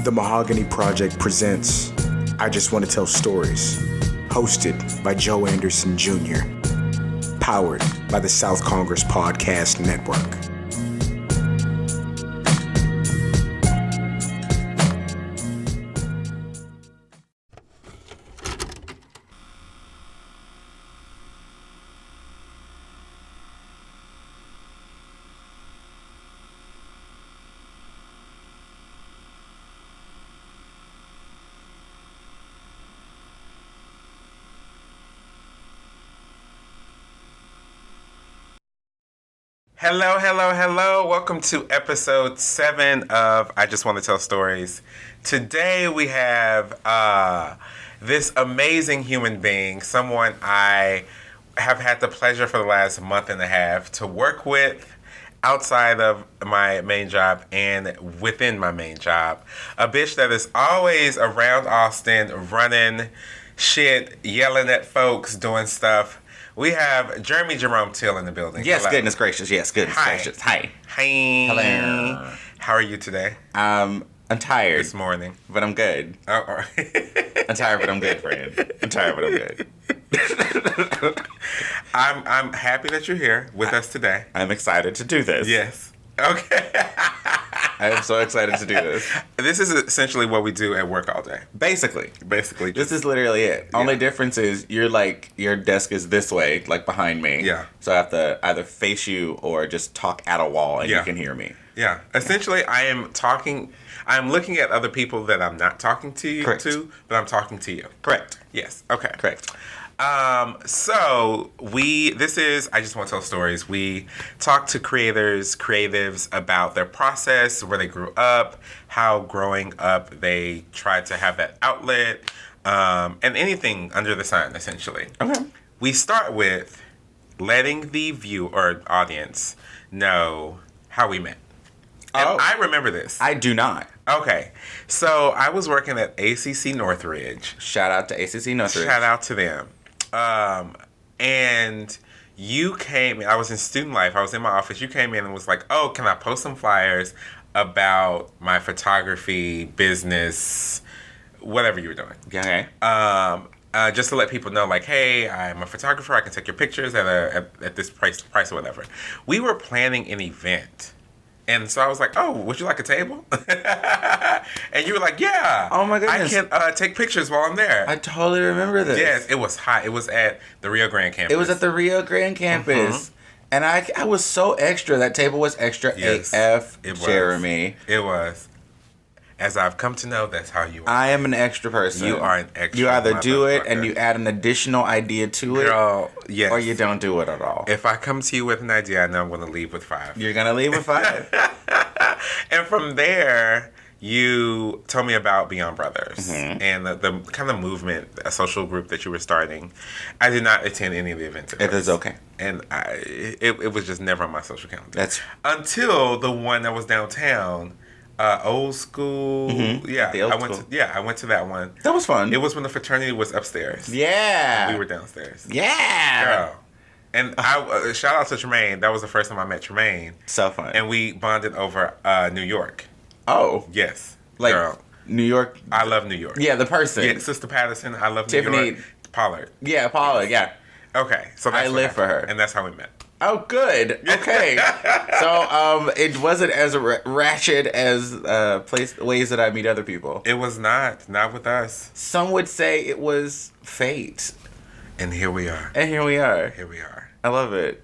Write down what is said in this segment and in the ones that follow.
The Mahogany Project presents I Just Want to Tell Stories, hosted by Joe Anderson Jr., powered by the South Congress Podcast Network. Hello. Welcome to episode 7 of I Just Want to Tell Stories. Today we have this amazing human being, someone I have had the pleasure for the last month and a half to work with outside of my main job and within my main job. A bitch that is always around Austin, running shit, yelling at folks, doing stuff. We have Jeremy Jerome Till in the building. Yes, Hello. goodness gracious. Yes, goodness gracious. Hi. Hello. How are you today? I'm tired. This morning. But I'm good. Oh, all right. I'm tired, but I'm good, friend. I'm tired, but I'm good. I'm happy that you're here with us today. I'm excited to do this. Yes. Okay. I am so excited to do this. This is essentially what we do at work all day. Basically. This is literally it. Yeah. Only difference is your desk is this way, like behind me. Yeah. So I have to either face you or just talk at a wall and you can hear me. Yeah. Essentially, I'm looking at other people that I'm not talking to you to, but I'm talking to you. Correct. Yes. Okay. Correct. So this is I Just Want to Tell Stories. We talk to creatives about their process, where they grew up, how growing up they tried to have that outlet, and anything under the sun, essentially. Okay. We start with letting the viewer or audience know how we met. And I remember this. I do not. Okay. So I was working at ACC Northridge. Shout out to ACC Northridge. Shout out to them. And you came, I was in student life, I was in my office, you came in and was like, oh, can I post some flyers about my photography, business, whatever you were doing. Okay. Just to let people know, like, hey, I'm a photographer, I can take your pictures at this price or whatever. We were planning an event. And so I was like, oh, would you like a table? And you were like, yeah. Oh, my goodness. I can take pictures while I'm there. I totally remember this. Yes, it was hot. It was at the Rio Grande campus. It was at the Rio Grande campus. Mm-hmm. And I was so extra. That table was extra AF, it was. Jeremy. It was. As I've come to know, that's how you are. I am an extra person. You are an extra. You either do it and you add an additional idea to it. Girl, yes. Or you don't do it at all. If I come to you with an idea, I know I'm going to leave with 5. You're going to leave with 5. And from there, you told me about Beyond Brothers and the kind of movement, a social group that you were starting. I did not attend any of the events. It is okay. And it was just never on my social calendar. That's until the one that was downtown. Old school. Mm-hmm. Yeah. I went to that one. That was fun. It was when the fraternity was upstairs. Yeah. And we were downstairs. Yeah. Girl. And I shout out to Tremaine. That was the first time I met Tremaine. So fun. And we bonded over New York. Oh. Yes. Like girl. New York. I love New York. Yeah, the person. Yeah, Sister Patterson. I love Tiffany. New York. Pollard. Yeah, Pollard. Yeah. Okay. So that's I live for her. And that's how we met. Oh, good. Okay. So, it wasn't as ratchet as ways that I meet other people. It was not with us. Some would say it was fate. And here we are. I love it.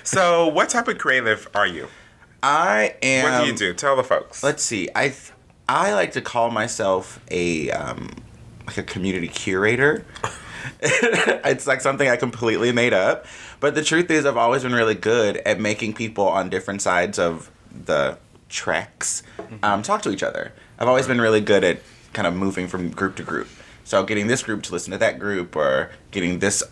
So, what type of creative are you? I am. What do you do? Tell the folks. Let's see. I like to call myself a community curator. It's like something I completely made up. But the truth is, I've always been really good at making people on different sides of the tracks talk to each other. I've always been really good at kind of moving from group to group. So getting this group to listen to that group, or getting this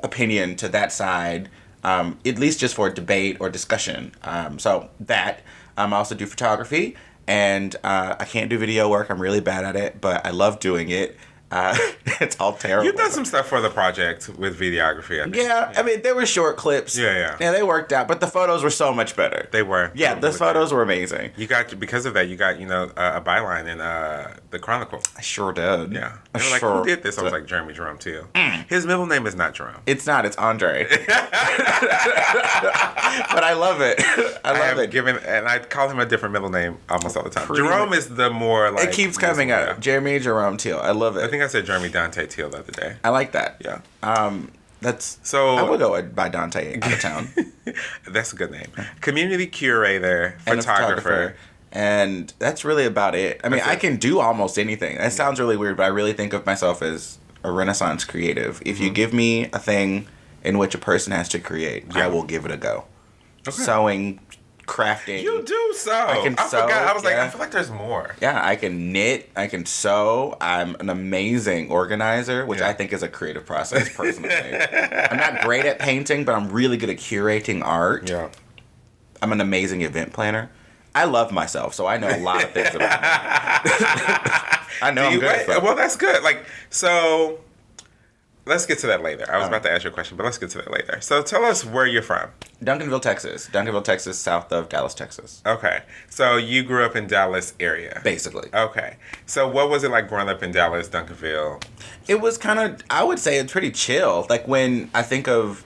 opinion to that side, at least just for debate or discussion. So that. I also do photography, and I can't do video work. I'm really bad at it, but I love doing it. It's all terrible. You've done some stuff for the project with videography, I think. Yeah, I mean, they were short clips. Yeah. Yeah, they worked out, but the photos were so much better. They were. Yeah, the photos were amazing. Because of that, you got, a byline in the Chronicle. I sure did. Yeah. They were like, who did this? I was like, Jeremy Jerome Teal. His middle name is not Jerome. It's not, it's Andre. But I love it. I love it. And I call him a different middle name almost all the time. Jerome is the more like... It keeps coming up. Yeah. Jeremy Jerome Teal. I love it. I think I said Jeremy Dante Teal the other day. I like that. Yeah. That's... So... I would go by Dante out of town. That's a good name. Community curator, photographer. And that's really about it. I mean, I can do almost anything. That sounds really weird, but I really think of myself as a Renaissance creative. If you give me a thing in which a person has to create, I will give it a go. Okay. Sewing, crafting. You do sew. I can sew. Forgot. I was like, I feel like there's more. Yeah, I can knit. I can sew. I'm an amazing organizer, which I think is a creative process, personally. I'm not great at painting, but I'm really good at curating art. Yeah. I'm an amazing event planner. I love myself, so I know a lot of things about myself. I know I'm good at stuff. Well, that's good. So let's get to that later. I was about to ask you a question, but let's get to that later. So tell us where you're from. Duncanville, Texas. Duncanville, Texas, south of Dallas, Texas. Okay. So you grew up in Dallas area. Basically. Okay. So what was it like growing up in Dallas, Duncanville? It was kind of, I would say it's pretty chill. Like when I think of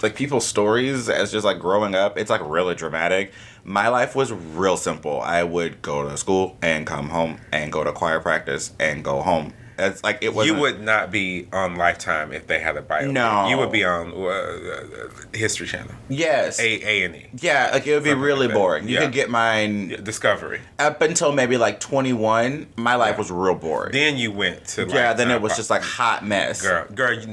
like people's stories as just like growing up, it's like really dramatic. My life was real simple. I would go to school and come home and go to choir practice and go home. It's like it was. You would not be on Lifetime if they had a bio. No, you would be on History Channel. Yes, A&E. Yeah, like it would be something really like boring. You could get mine Discovery up until maybe like 21. My life was real boring. Then you went to then it was just like hot mess. Girl.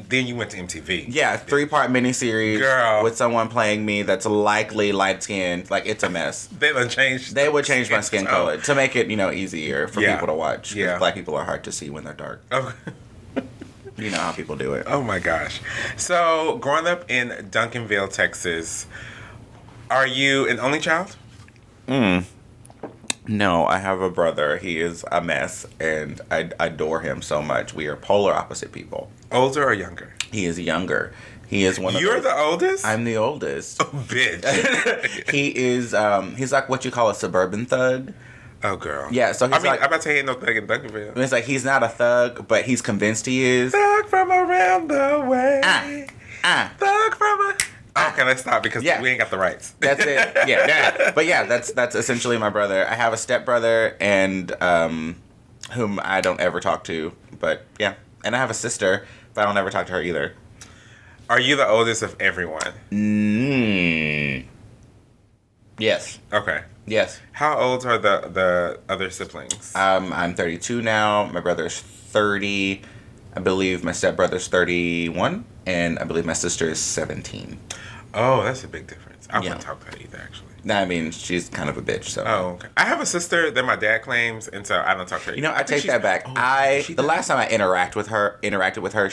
Then you went to MTV. Yeah, 3-part miniseries with someone playing me that's likely light skinned. Like it's a mess. They would change. They would change my skin color to make it easier for people to watch. Yeah, Black people are hard to see when they're dark. Okay. You know how people do it. Oh my gosh. So, growing up in Duncanville, Texas, are you an only child? No, I have a brother. He is a mess, and I adore him so much. We are polar opposite people. Older or younger? He is younger. He is one of You're the oldest? I'm the oldest. Oh, bitch. He is, he's like what you call a suburban thug. Oh, girl. Yeah, so he's I'm about to say ain't no thug in Duncanville. It's like he's not a thug, but he's convinced he is. Thug from around the way. Thug from a... Okay, let's stop because we ain't got the rights. That's it. Yeah. But yeah, that's essentially my brother. I have a stepbrother and whom I don't ever talk to. But yeah. And I have a sister, but I don't ever talk to her either. Are you the oldest of everyone? Yes. Okay. Yes. How old are the other siblings? I'm 32 now. My brother's 30. I believe my stepbrother's 31. And I believe my sister is 17. Oh, that's a big difference. I wouldn't talk to her either, actually. I mean, she's kind of a bitch, so. Oh, okay. I have a sister that my dad claims, and so I don't talk to her. I take that back. The last time I interacted with her,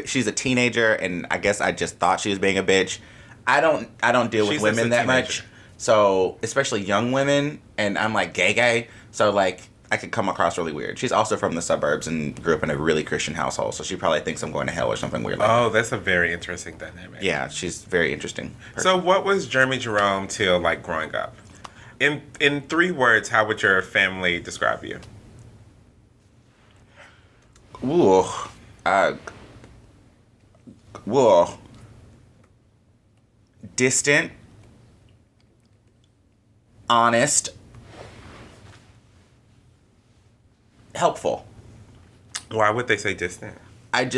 she's a teenager, and I guess I just thought she was being a bitch. I don't deal with women that much. So, especially young women, and I'm like gay, so like I could come across really weird. She's also from the suburbs and grew up in a really Christian household, so she probably thinks I'm going to hell or something weird like that. That's a very interesting dynamic. Yeah, she's very interesting person. So what was Jeremy Jerome Teal like growing up? In 3 words, how would your family describe you? Distant, honest, helpful. Why would they say distant? I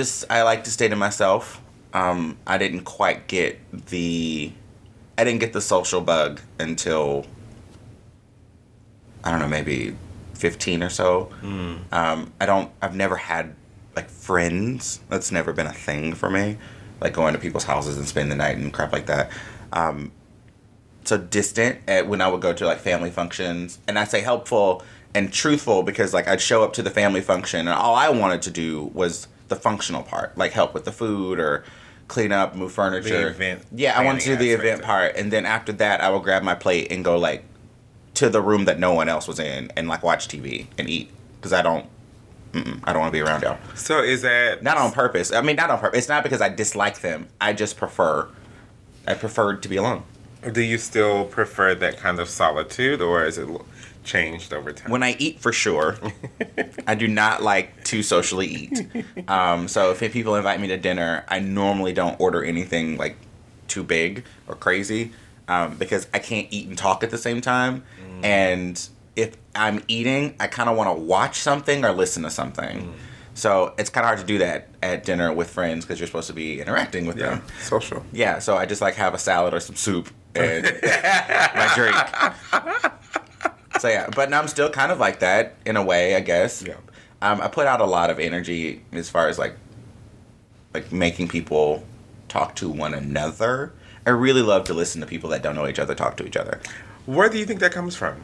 like to stay to myself. I didn't quite get the social bug until, I don't know, maybe 15 or so. I've never had like friends. That's never been a thing for me. Like going to people's houses and spending the night and crap like that. So distant when I would go to like family functions, and I say helpful and truthful because like I'd show up to the family function and all I wanted to do was the functional part, like help with the food or clean up, move furniture. The event. Yeah, I wanted to do the event part, and then after that I would grab my plate and go like to the room that no one else was in and like watch TV and eat because I don't I don't want to be around y'all. So is that... Not on purpose. I mean, not on purpose. It's not because I dislike them. I just prefer to be alone. Do you still prefer that kind of solitude, or is it changed over time? When I eat, for sure. I do not like to socially eat. So if people invite me to dinner, I normally don't order anything like too big or crazy, because I can't eat and talk at the same time. And if I'm eating, I kind of want to watch something or listen to something. So it's kind of hard to do that at dinner with friends because you're supposed to be interacting with them. Social. Yeah, so I just like have a salad or some soup and my drink. So yeah, but now I'm still kind of like that in a way, I guess. Yeah. I put out a lot of energy as far as like making people talk to one another. I really love to listen to people that don't know each other talk to each other. Where do you think that comes from?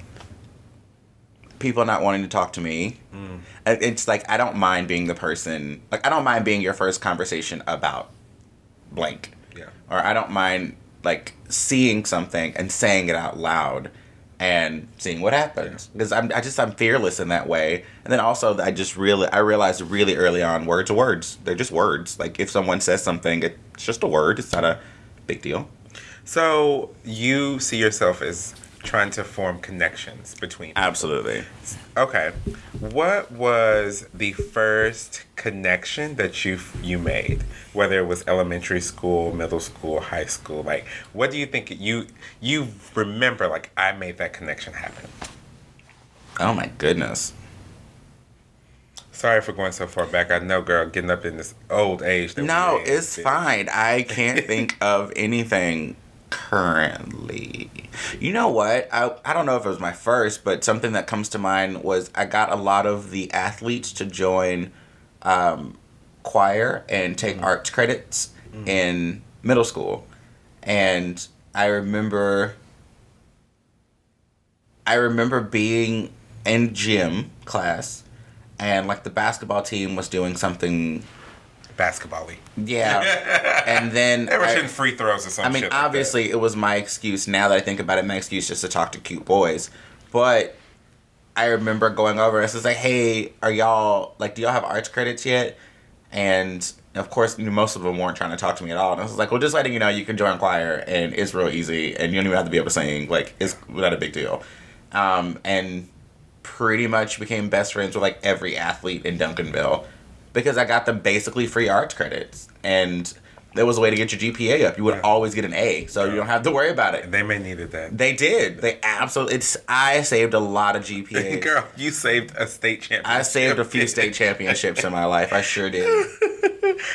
People not wanting to talk to me. It's like, I don't mind being the person, like, I don't mind being your first conversation about blank. Yeah. Or I don't mind, like, seeing something and saying it out loud and seeing what happens. Because I'm fearless in that way. And then also, I realized really early on, words are words. They're just words. Like, if someone says something, it's just a word. It's not a big deal. So you see yourself as trying to form connections between people. Absolutely. Okay. What was the first connection that you made? Whether it was elementary school, middle school, high school, like, what do you think you remember, like, I made that connection happen? Oh my goodness. Sorry for going so far back. I know, girl, getting up in this old age. No, it's fine. I can't think of anything currently. You know what? I don't know if it was my first, but something that comes to mind was I got a lot of the athletes to join choir and take arts credits in middle school. And I remember being in gym class and like the basketball team was doing something basketball-y. Yeah. And then they were shooting free throws or something. I mean, obviously it was my excuse. Now that I think about it, my excuse just to talk to cute boys. But I remember going over and I was like, hey, do y'all have arts credits yet? And of course, most of them weren't trying to talk to me at all. And I was like, well, just letting you know, you can join choir and it's real easy and you don't even have to be able to sing. Like, it's not a big deal. And pretty much became best friends with like every athlete in Duncanville because I got them basically free arts credits. And there was a way to get your GPA up. You would always get an A, so you don't have to worry about it. They may needed that. They did. They absolutely. I saved a lot of GPAs. Girl, you saved a state championship. I saved a few state championships in my life. I sure did.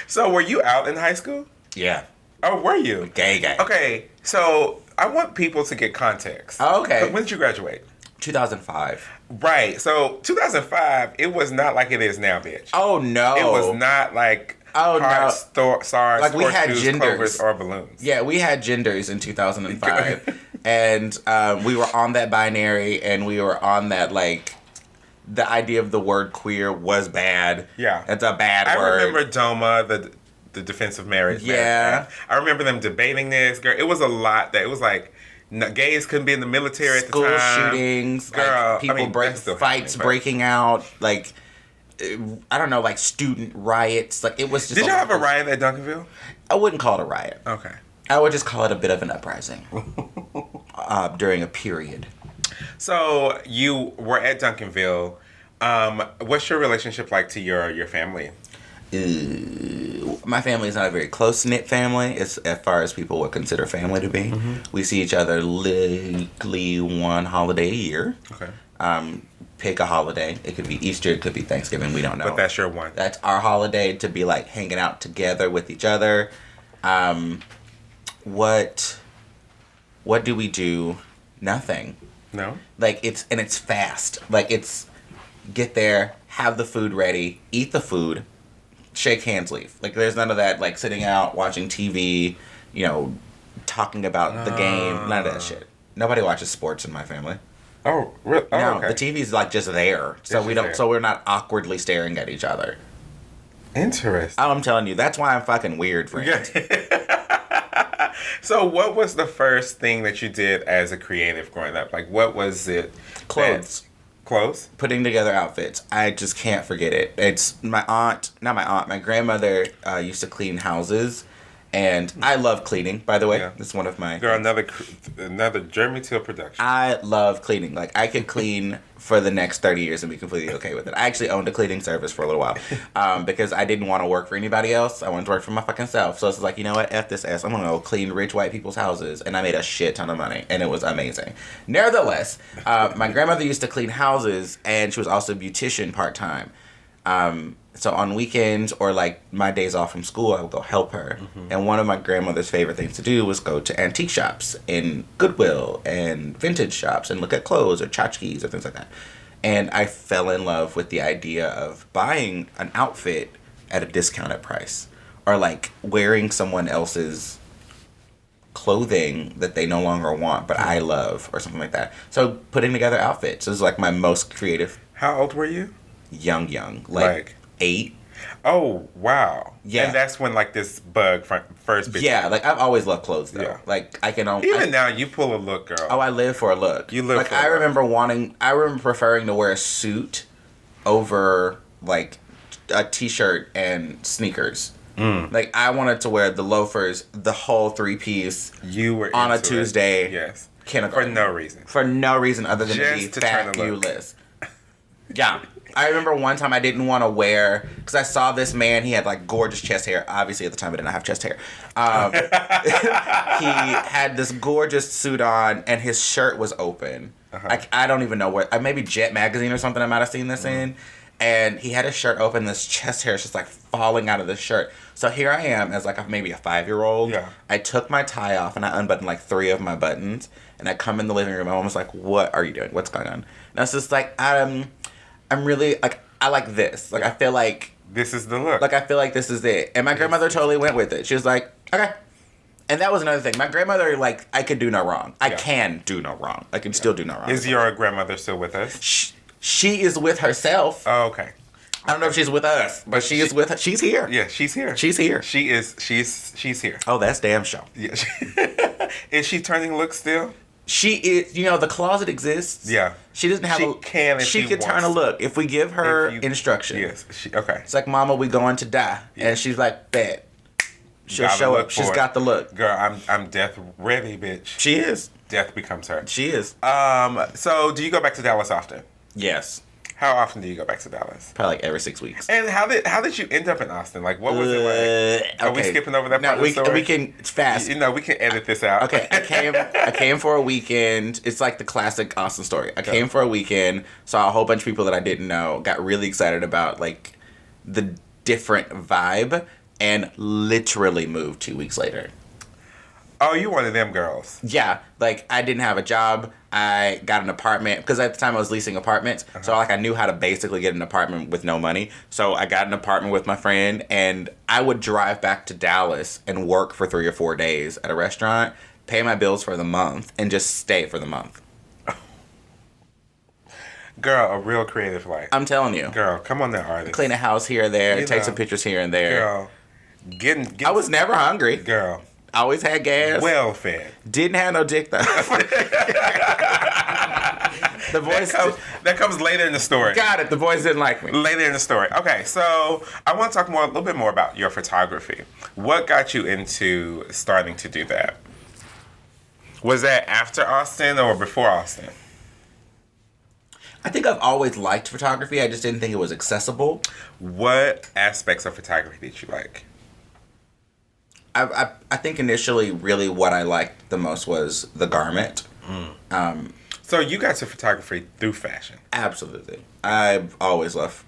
So were you out in high school? Yeah. Oh, were you? Gay. Okay, so I want people to get context. Oh, okay. When did you graduate? 2005. Right. So 2005, it was not like it is now, bitch. Oh no. It was not like SARS, like we had shoes, genders clovers, or balloons. Yeah, we had genders in 2005, and we were on that binary, and we were on that like the idea of the word queer was bad. Yeah, it's a bad word. I remember DOMA, the Defense of Marriage. Yeah, I remember them debating this. Girl, it was a lot. That it was like. No, gays couldn't be in the military at the time. School shootings, girl. Like, people fights breaking out, like I don't know, like student riots. Like it was just. Did y'all have a riot at Duncanville? I wouldn't call it a riot. Okay. I would just call it a bit of an uprising during a period. So you were at Duncanville. What's your relationship like to your family? My family is not a very close-knit family as far as people would consider family to be. Mm-hmm. We see each other legally one holiday a year. Okay. Pick a holiday. It could be Easter, it could be Thanksgiving, we don't know. But that's your one. That's our holiday to be like hanging out together with each other. What do we do? Nothing. No? Like it's fast. Like it's get there, have the food ready, eat the food, shake hands, leave. Like there's none of that like sitting out watching TV, talking about the game. None of that shit. Nobody watches sports in my family. Oh, really? Oh, no, okay. the TV's like just there, so we don't. There. So we're not awkwardly staring at each other. Interesting. I'm telling you, that's why I'm fucking weird, friend. Yeah. So, what was the first thing that you did as a creative growing up? Like, what was it? Clothes. Clothes? Putting together outfits. I just can't forget it. It's my grandmother used to clean houses. And I love cleaning, by the way. Yeah. It's one of my... Girl, another Jeremy Till production. I love cleaning. Like, I could clean for the next 30 years and be completely okay with it. I actually owned a cleaning service for a little while because I didn't want to work for anybody else. I wanted to work for my fucking self. So it's like, you know what? F this ass. I'm going to go clean rich white people's houses. And I made a shit ton of money. And it was amazing. Nevertheless, my grandmother used to clean houses, and she was also a beautician part-time. So on weekends or like my days off from school, I would go help her. Mm-hmm. And one of my grandmother's favorite things to do was go to antique shops in Goodwill and vintage shops and look at clothes or tchotchkes or things like that. And I fell in love with the idea of buying an outfit at a discounted price or like wearing someone else's clothing that they no longer want but I love or something like that. So putting together outfits is like my most creative. How old were you? Young. Like 8. Oh, wow. Yeah. And that's when, like, this bug first bit. Yeah, like, I've always loved clothes, though. Yeah. Like, I can... Even now, you pull a look, girl. Oh, I live for a look. You live like, for a look. I remember preferring to wear a suit over, like, a t-shirt and sneakers. Mm. Like, I wanted to wear the loafers, the whole 3-piece. You were on a Tuesday. It. Yes. Kindergarten. For no reason. For no reason other than just to be fabulous. Yeah. I remember one time I didn't want to wear, because I saw this man, he had like gorgeous chest hair. Obviously at the time I did not have chest hair. He had this gorgeous suit on and his shirt was open. Uh-huh. I don't even know what, maybe Jet Magazine or something I might have seen this in. And he had his shirt open, this chest hair is just like falling out of the shirt. So here I am as like maybe a 5-year-old. Yeah. I took my tie off and I unbuttoned like 3 of my buttons. And I come in the living room, my mom was like, what are you doing? What's going on? And I was just like, I'm really, like, I like this. Like, I feel like... This is the look. Like, I feel like this is it. And my grandmother totally went with it. She was like, okay. And that was another thing. My grandmother, like, I could do no wrong. I can do no wrong. I can still do no wrong. Is your grandmother still with us? She is with herself. Oh, okay. I don't know if she's with us, but she is with her. She's here. Yeah, she's here. She's here. She's here. Oh, that's damn show. Yeah. Is she turning looks still? She is, the closet exists. Yeah. She doesn't have she could turn a look if we give her instruction. Yes. Okay. It's like, Mama, we going to die. Yeah. And she's like, bet. She'll show up. She's got the look. Girl, I'm death ready, bitch. She is. Death becomes her. She is. So do you go back to Dallas often? Yes. How often do you go back to Dallas? Probably like every 6 weeks. And how did you end up in Austin? Like, what was it like? Are we skipping over that part of the story? We can. It's fast. We can edit this out. Okay, I came for a weekend. It's like the classic Austin story. I came for a weekend, saw a whole bunch of people that I didn't know, got really excited about like the different vibe, and literally moved 2 weeks later. Oh, you one of them girls. Yeah, like I didn't have a job. I got an apartment because at the time I was leasing apartments. Uh-huh. So like I knew how to basically get an apartment with no money. So I got an apartment with my friend and I would drive back to Dallas and work for 3 or 4 days at a restaurant, pay my bills for the month, and just stay for the month. Girl, a real creative life. I'm telling you. Girl, come on there, artist. Clean a house here or there, take some pictures here and there. Girl, I was never hungry. Girl. Always had gas. Well fed. Didn't have no dick though. The boys that comes later in the story. Got it. The boys didn't like me. Later in the story. Okay, so I want to talk a little bit more about your photography. What got you into starting to do that? Was that after Austin or before Austin? I think I've always liked photography. I just didn't think it was accessible. What aspects of photography did you like? I think initially really what I liked the most was the garment. So you got to photography through fashion? Absolutely. I've always loved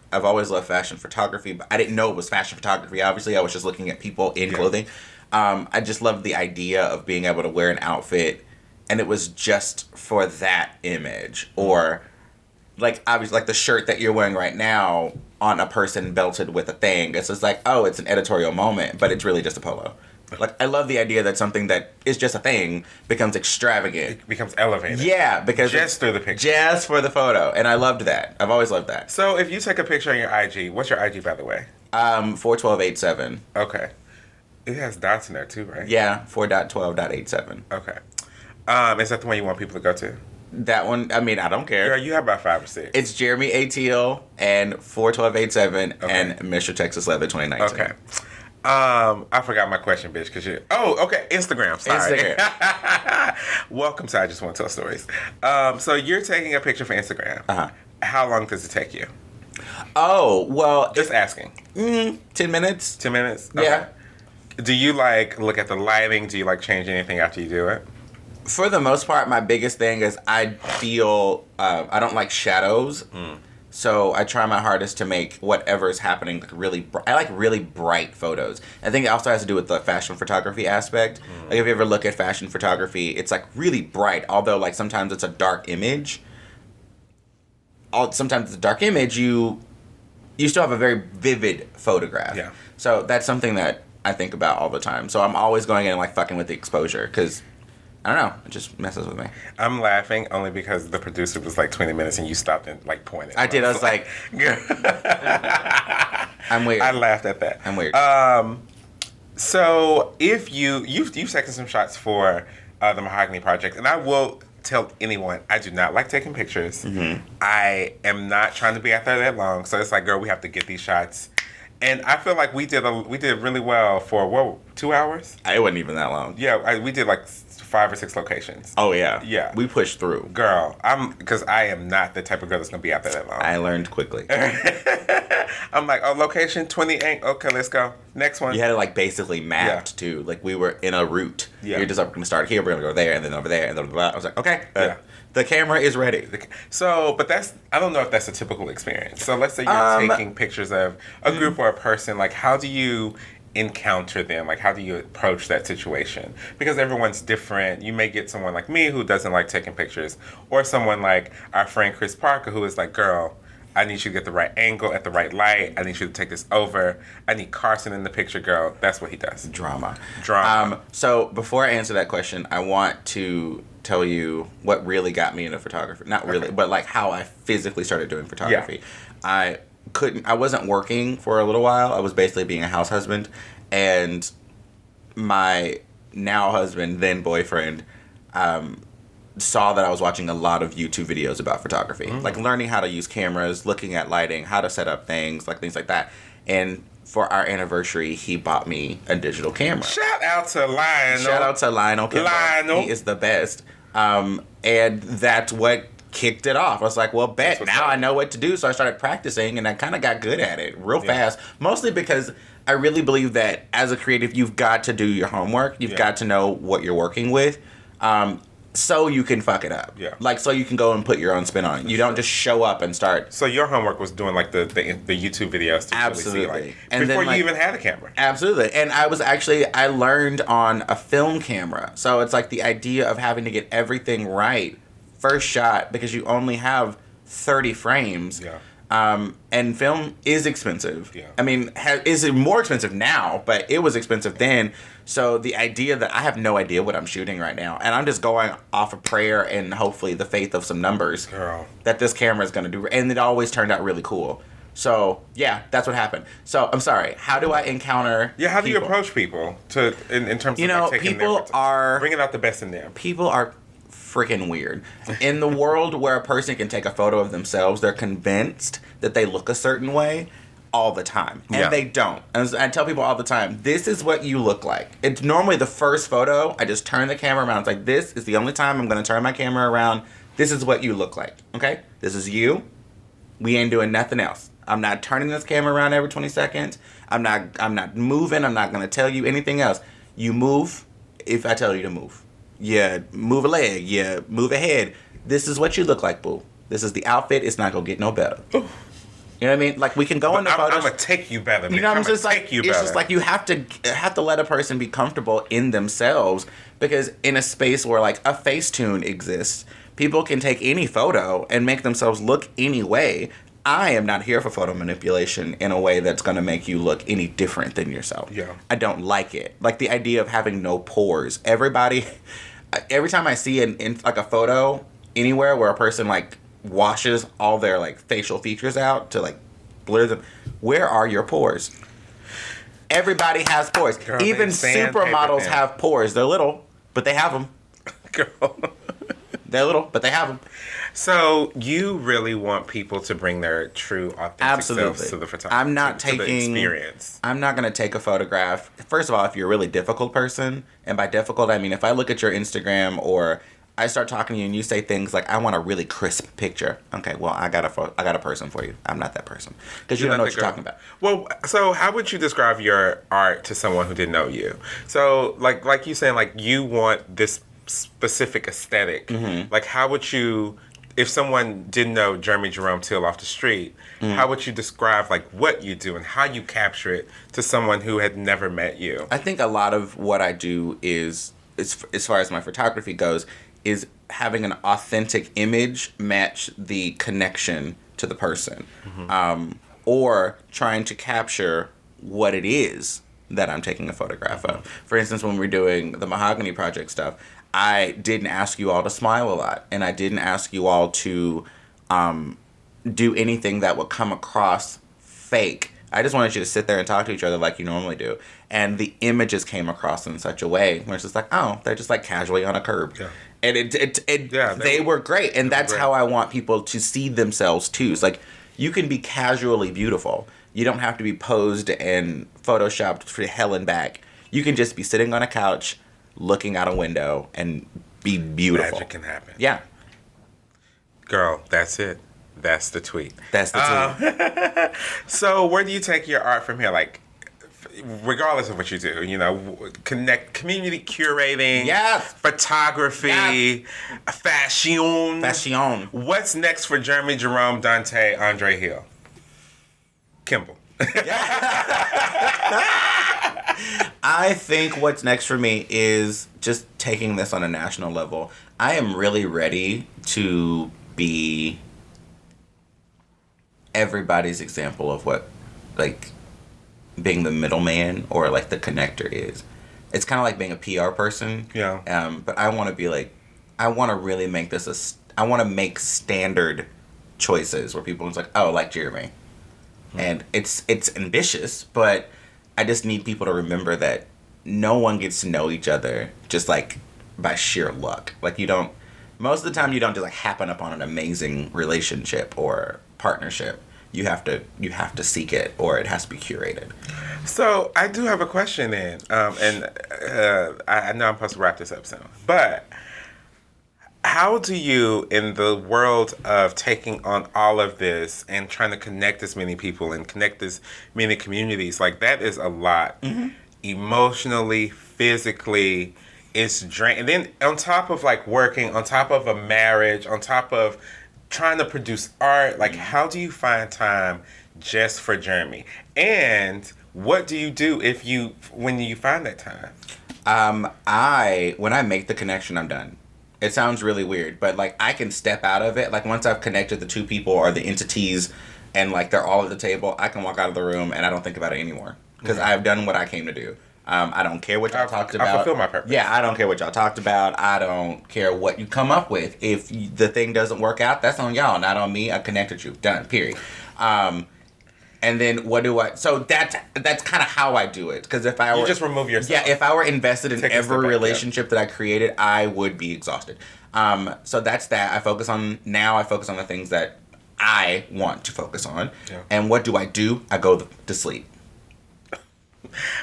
fashion photography, but I didn't know it was fashion photography. Obviously, I was just looking at people in clothing. I just loved the idea of being able to wear an outfit and it was just for that image. Or like obviously like the shirt that you're wearing right now on a person belted with a thing. It's just like, oh, it's an editorial moment, but it's really just a polo. Like, I love the idea that something that is just a thing becomes extravagant. It becomes elevated. Yeah, because just through the picture. Just for the photo. And I loved that. I've always loved that. So if you take a picture on your IG, what's your IG, by the way? 41287. Okay. It has dots in there too, right? Yeah, 4.12.87. Okay. Is that the one you want people to go to? That one, I mean, I don't care. Girl, you have about 5 or 6. It's Jeremy ATL and 41287 and Mr. Texas Leather 2019. Okay. I forgot my question, bitch, because you... Oh, okay. Instagram. Sorry. Instagram. Welcome to I Just Want to Tell Stories. So you're taking a picture for Instagram. Uh-huh. How long does it take you? Oh, well... Just asking. 10 minutes. 10 minutes? Yeah. Okay. Do you, like, look at the lighting? Do you, like, change anything after you do it? For the most part, my biggest thing is I feel... I don't like shadows. So I try my hardest to make whatever is happening like really I like really bright photos. I think it also has to do with the fashion photography aspect. Like if you ever look at fashion photography, it's like really bright, although like sometimes it's a dark image. Sometimes it's a dark image, you still have a very vivid photograph. Yeah. So that's something that I think about all the time. So I'm always going in and like fucking with the exposure because I don't know. It just messes with me. I'm laughing only because the producer was like 20 minutes and you stopped and like pointed. I did. I was like, I'm weird. I laughed at that. I'm weird. So if you've taken some shots for the Mahogany Project, and I will tell anyone I do not like taking pictures. I am not trying to be out there that long. So it's like, girl, we have to get these shots. And I feel like we did really well for 2 hours. It wasn't even that long. Yeah, we did like 5 or 6 locations. Oh yeah, yeah. We pushed through. Girl, because I am not the type of girl that's gonna be out there that long. I learned quickly. I'm like, oh, location 28. Okay, let's go. Next one. You had it like basically mapped too. Like we were in a route. Yeah. You're just like, we're gonna start here. We're gonna go there, and then over there, and then blah. I was like, okay. Yeah. The camera is ready. So, but I don't know if that's a typical experience. So let's say you're taking pictures of a group or a person. Like, how do you encounter them? Like, how do you approach that situation? Because everyone's different. You may get someone like me who doesn't like taking pictures, or someone like our friend Chris Parker who is like, girl, I need you to get the right angle at the right light. I need you to take this over. I need Carson in the picture, girl. That's what he does. Drama. So before I answer that question, I want to tell you what really got me into photography. Not really, but like how I physically started doing photography. Yeah. I wasn't working for a little while. I was basically being a house husband, and my now husband, then boyfriend, saw that I was watching a lot of YouTube videos about photography, like learning how to use cameras, looking at lighting, how to set up things, like things like that. And for our anniversary, he bought me a digital camera. Shout out to Lionel. He is the best. And that's what kicked it off. I was like, well, bet now I know what to do. So I started practicing, and I kind of got good at it real fast. Mostly because I really believe that as a creative, you've got to do your homework. You've got to know what you're working with. So you can fuck it up. Yeah. Like, so you can go and put your own spin on it. You don't just show up and start. So your homework was doing, like, the YouTube videos to Absolutely. Really see, like, and before then, you even had a camera. Absolutely. And I learned on a film camera. So it's like the idea of having to get everything right first shot because you only have 30 frames. Yeah. And film is expensive. Yeah. I mean, is it more expensive now? But it was expensive then. So the idea that I have no idea what I'm shooting right now, and I'm just going off of prayer and hopefully the faith of some numbers that this camera is going to do, and it always turned out really cool. So yeah, that's what happened. So I'm sorry. How do I encounter? Yeah, how do you approach people in terms of like, taking people are bringing out the best in them? People are freaking weird. In the world where a person can take a photo of themselves, they're convinced that they look a certain way all the time. And they don't. And I tell people all the time, this is what you look like. It's normally the first photo. I just turn the camera around. It's like, this is the only time I'm going to turn my camera around. This is what you look like. Okay? This is you. We ain't doing nothing else. I'm not turning this camera around every 20 seconds. I'm not moving. I'm not going to tell you anything else. You move if I tell you to move. Yeah, move a leg. Yeah, move a head. This is what you look like, boo. This is the outfit. It's not going to get no better. You know what I mean? Like, we can go into photos. I'm going to take you better. You know what I'm just like? It's just like you have to let a person be comfortable in themselves, because in a space where like a Facetune exists, people can take any photo and make themselves look any way. I am not here for photo manipulation in a way that's going to make you look any different than yourself. Yeah. I don't like it. Like the idea of having no pores. Every time I see in like a photo anywhere where a person like washes all their like facial features out to like blur them, where are your pores? Everybody has pores. Girl, even supermodels have pores. They're little, but they have them. Girl. They're little, but they have them. So you really want people to bring their true, authentic selves to the photography. I'm not to the experience. I'm not going to take a photograph. First of all, if you're a really difficult person, and by difficult I mean if I look at your Instagram or I start talking to you and you say things like, I want a really crisp picture. Okay, well, I got a person for you. I'm not that person. Because you don't know what you're talking about. Well, so how would you describe your art to someone who didn't know you? So, like you saying, like, you want this specific aesthetic. Mm-hmm. Like, how would you, if someone didn't know Jeremy Jerome Till off the street, how would you describe, like, what you do and how you capture it to someone who had never met you? I think a lot of what I do is as far as my photography goes, is having an authentic image match the connection to the person. Or trying to capture what it is that I'm taking a photograph of. For instance, when we're doing the Mahogany Project stuff, I didn't ask you all to smile a lot, and I didn't ask you all to do anything that would come across fake. I just wanted you to sit there and talk to each other like you normally do. And the images came across in such a way where it's just like, oh, they're just like casually on a curb. Yeah. And they were great. And that's how I want people to see themselves too. It's like, you can be casually beautiful. You don't have to be posed and photoshopped for hell and back. You can just be sitting on a couch, looking out a window, and be beautiful. Magic can happen. Yeah. Girl, that's it. That's the tweet. That's the tweet. So where do you take your art from here? Like, regardless of what you do, you know, community curating, yes, photography, yes, fashion. What's next for Jeremy Jerome, Dante, Andre Hill? Kimball. I think what's next for me is just taking this on a national level. I am really ready to be everybody's example of what, like, being the middleman or, like, the connector is. It's kind of like being a PR person. Yeah. But I want to be, like, I want to really make this I want to make standard choices where people are like, oh, like Jeremy. Mm-hmm. And it's ambitious, but I just need people to remember that no one gets to know each other just, like, by sheer luck. Like, most of the time you don't just, like, happen upon an amazing relationship or partnership. You have to seek it, or it has to be curated. So I do have a question then, and I know I'm supposed to wrap this up soon, but how do you, in the world of taking on all of this and trying to connect as many people and connect as many communities, like, that is a lot, emotionally, physically, it's drain. And then on top of, like, working, on top of a marriage, on top of trying to produce art, like, how do you find time just for Jeremy? And what do you do when you find that time? When I make the connection, I'm done. It sounds really weird, but, like, I can step out of it. Like, once I've connected the two people or the entities and, like, they're all at the table, I can walk out of the room and I don't think about it anymore. Because I've done what I came to do. I don't care what y'all talked about. I fulfill my purpose. Yeah, I don't care what y'all talked about. I don't care what you come up with. If the thing doesn't work out, that's on y'all, not on me. I connected you. Done. Period. And then what do I... So that's kind of how I do it. Because if I were... You just remove yourself. Yeah, if I were invested in every relationship that I created, I would be exhausted. So that's that. I focus on the things that I want to focus on. Yeah. And what do? I go to sleep.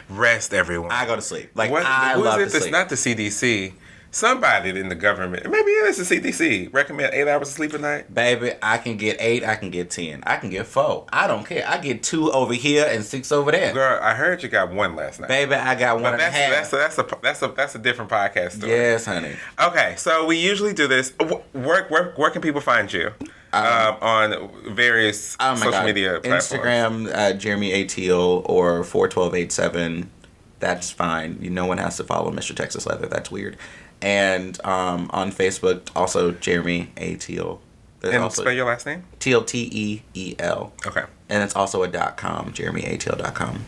Rest, everyone. I go to sleep. Like, I love to sleep. It's not the CDC. Somebody in the government, maybe it is the CDC, recommend 8 hours of sleep a night. Baby, I can get 8, I can get 10, I can get 4. I don't care. I get 2 over here and 6 over there. Girl, I heard you got 1 last night. Baby, I got 1 and a half. That's a different podcast story. Yes, honey. Okay, so we usually do this. Where can people find you? On various social media platforms. Instagram, Jeremy A. Teal, or 41287. That's fine. No one has to follow Mr. Texas Leather. That's weird. And on Facebook, also Jeremy A. Teal. And spell your last name? Teal, Teel. Okay. And it's also a .com, jeremyateel.com.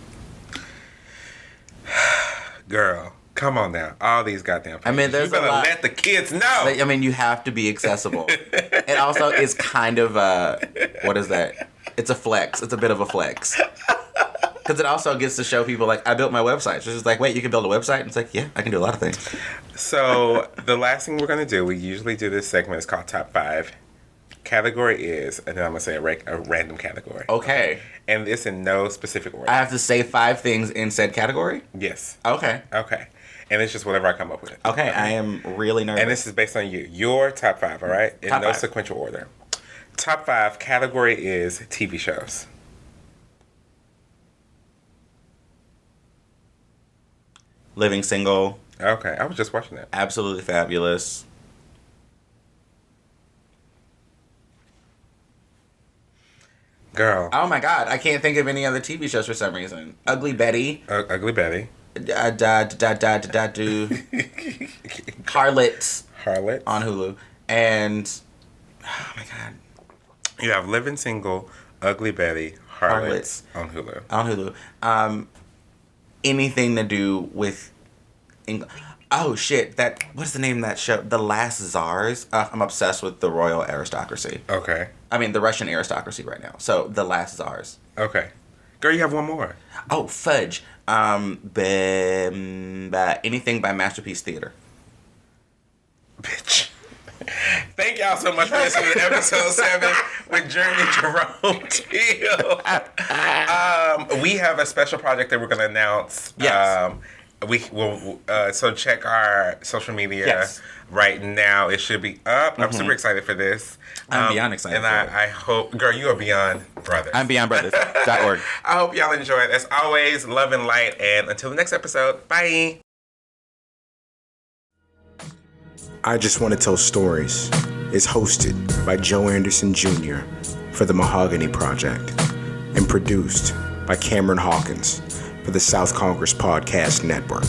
Girl, come on now. All these goddamn pages. I mean, there's you better a lot. Let the kids know. I mean, you have to be accessible. It also is kind of what is that? It's a flex. It's a bit of a flex. Because it also gets to show people, like, I built my website. So it's just like, wait, you can build a website? And it's like, yeah, I can do a lot of things. So the last thing we're going to do, we usually do this segment, it's called Top 5. Category is, and then I'm going to say a random category. Okay. And it's in no specific order. I have to say 5 things in said category? Yes. Okay. Okay. And it's just whatever I come up with. Okay, I am really nervous. And this is based on you. Your top 5, all right? In Top no 5. sequential order. Top 5 category is TV shows. Living Single. Okay, I was just watching that. Absolutely Fabulous. Girl. Oh my God, I can't think of any other TV shows for some reason. Ugly Betty. Ugly Betty. Harlots. Harlots. On Hulu. And, oh my God. You have Living Single, Ugly Betty, Harlots on Hulu. On Hulu. Anything to do with oh shit, what's the name of that show? The Last Tsars. I'm obsessed with the royal aristocracy. Okay. I mean the Russian aristocracy right now. So The Last Tsars. Okay. Girl, you have one more. Oh, fudge. Anything by Masterpiece Theater. Bitch. Thank y'all so much for listening to episode 7 with Jeremy Jerome Teal. We have a special project that we're going to announce. Yes. We will. So check our social media. Yes. Right now, it should be up. I'm super excited for this. I'm beyond excited. And I hope, girl, you are beyond brothers. I'm beyondbrothers.org. I hope y'all enjoy it. As always, love and light. And until the next episode, bye. I Just Want to Tell Stories is hosted by Joe Anderson Jr. for the Mahogany Project and produced by Cameron Hawkins for the South Congress Podcast Network.